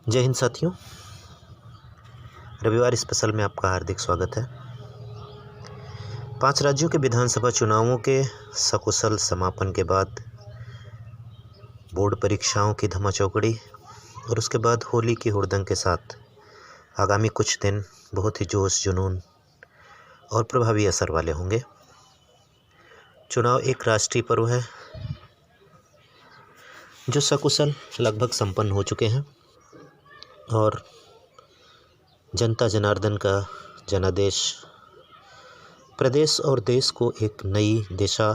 जय हिंद साथियों, रविवार स्पेशल में आपका हार्दिक स्वागत है। 5 राज्यों के विधानसभा चुनावों के सकुशल समापन के बाद बोर्ड परीक्षाओं की धमाचौकड़ी और उसके बाद होली की हुड़दंग के साथ आगामी कुछ दिन बहुत ही जोश जुनून और प्रभावी असर वाले होंगे। चुनाव एक राष्ट्रीय पर्व है जो सकुशल लगभग संपन्न हो चुके हैं और जनता जनार्दन का जनादेश प्रदेश और देश को एक नई दिशा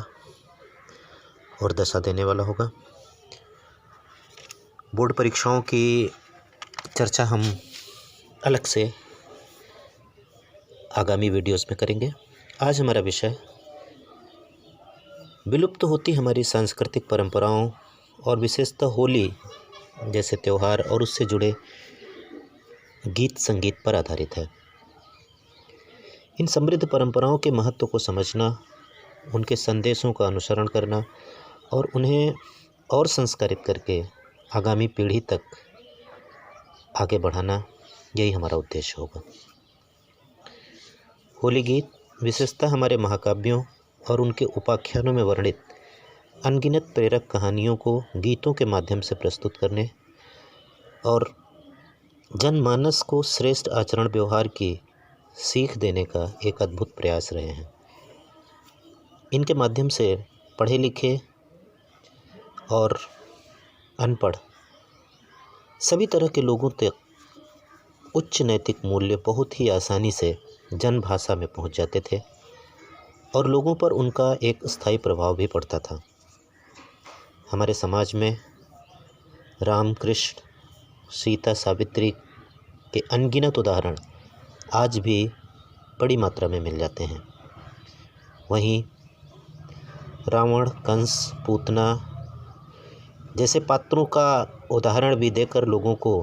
और दशा देने वाला होगा। बोर्ड परीक्षाओं की चर्चा हम अलग से आगामी वीडियोस में करेंगे। आज हमारा विषय विलुप्त होती हमारी सांस्कृतिक परंपराओं और विशेषतः होली जैसे त्यौहार और उससे जुड़े गीत संगीत पर आधारित है। इन समृद्ध परंपराओं के महत्व को समझना, उनके संदेशों का अनुसरण करना और उन्हें और संस्कारित करके आगामी पीढ़ी तक आगे बढ़ाना, यही हमारा उद्देश्य होगा। होली गीत विशेषतः हमारे महाकाव्यों और उनके उपाख्यानों में वर्णित अनगिनत प्रेरक कहानियों को गीतों के माध्यम से प्रस्तुत करने और जनमानस को श्रेष्ठ आचरण व्यवहार की सीख देने का एक अद्भुत प्रयास रहे हैं। इनके माध्यम से पढ़े लिखे और अनपढ़ सभी तरह के लोगों तक उच्च नैतिक मूल्य बहुत ही आसानी से जनभाषा में पहुंच जाते थे और लोगों पर उनका एक स्थायी प्रभाव भी पड़ता था। हमारे समाज में राम, कृष्ण, सीता, सावित्री के अनगिनत उदाहरण आज भी बड़ी मात्रा में मिल जाते हैं। वहीं रावण, कंस, पूतना जैसे पात्रों का उदाहरण भी देकर लोगों को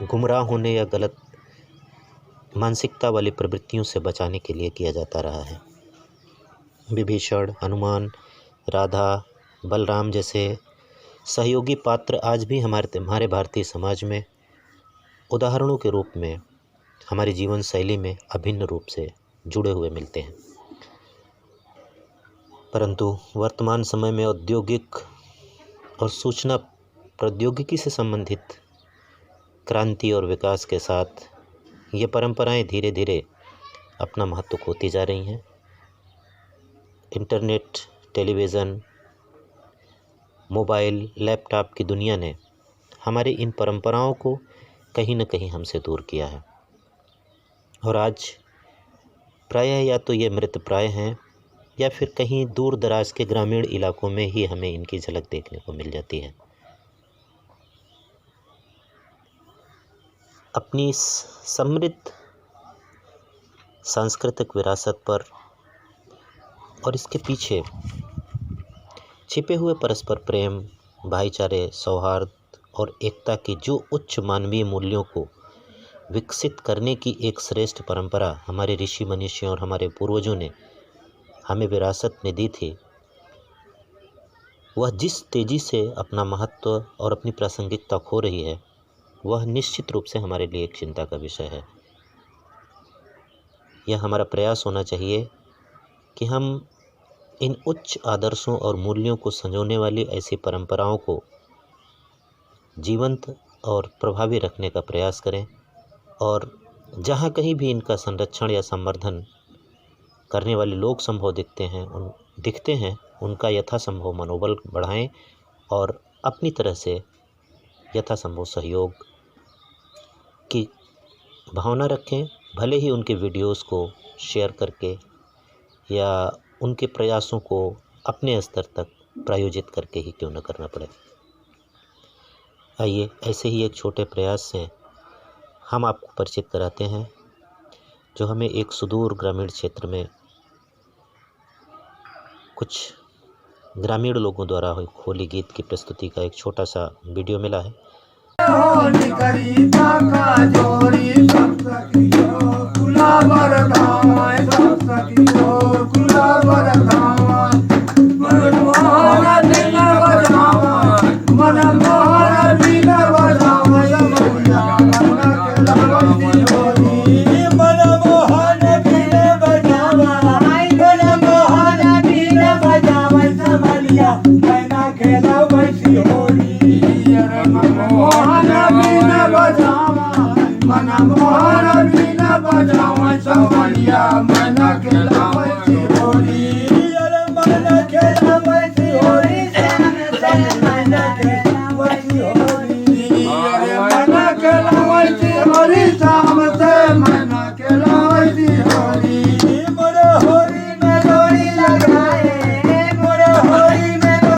गुमराह होने या गलत मानसिकता वाली प्रवृत्तियों से बचाने के लिए किया जाता रहा है। विभीषण, हनुमान, राधा, बलराम जैसे सहयोगी पात्र आज भी हमारे भारतीय समाज में उदाहरणों के रूप में हमारी जीवन शैली में अभिन्न रूप से जुड़े हुए मिलते हैं। परंतु वर्तमान समय में औद्योगिक और सूचना प्रौद्योगिकी से संबंधित क्रांति और विकास के साथ ये परंपराएं धीरे धीरे अपना महत्व खोती जा रही हैं। इंटरनेट, टेलीविज़न, मोबाइल, लैपटॉप की दुनिया ने हमारी इन परंपराओं को कहीं न कहीं हमसे दूर किया है और आज प्रायः या तो ये मृत प्राय हैं या फिर कहीं दूर दराज के ग्रामीण इलाकों में ही हमें इनकी झलक देखने को मिल जाती है। अपनी समृद्ध सांस्कृतिक विरासत पर और इसके पीछे छिपे हुए परस्पर प्रेम, भाईचारे, सौहार्द और एकता की जो उच्च मानवीय मूल्यों को विकसित करने की एक श्रेष्ठ परंपरा हमारे ऋषि मनीषियों और हमारे पूर्वजों ने हमें विरासत में दी थी, वह जिस तेज़ी से अपना महत्व और अपनी प्रासंगिकता खो रही है, वह निश्चित रूप से हमारे लिए एक चिंता का विषय है। यह हमारा प्रयास होना चाहिए कि हम इन उच्च आदर्शों और मूल्यों को संजोने वाली ऐसी परंपराओं को जीवंत और प्रभावी रखने का प्रयास करें और जहाँ कहीं भी इनका संरक्षण या संवर्धन करने वाले लोग संभव दिखते हैं उनका यथासंभव मनोबल बढ़ाएं और अपनी तरह से यथासंभव सहयोग की भावना रखें, भले ही उनके वीडियोस को शेयर करके या उनके प्रयासों को अपने स्तर तक प्रायोजित करके ही क्यों न करना पड़े। आइए ऐसे ही एक छोटे प्रयास से हम आपको परिचित कराते हैं जो हमें एक सुदूर ग्रामीण क्षेत्र में कुछ ग्रामीण लोगों द्वारा होली गीत की प्रस्तुति का एक छोटा सा वीडियो मिला है। मन मोहन बिना बजावा सवरिया मैना खेला वैसी होली मनमोहन बिना बजावा मनमोहन बिना बजावा सवरिया मैना खेला वैसी होली मैना खेला वैसी होली मैना खेला वैसी होली मैना खेला वैसी होली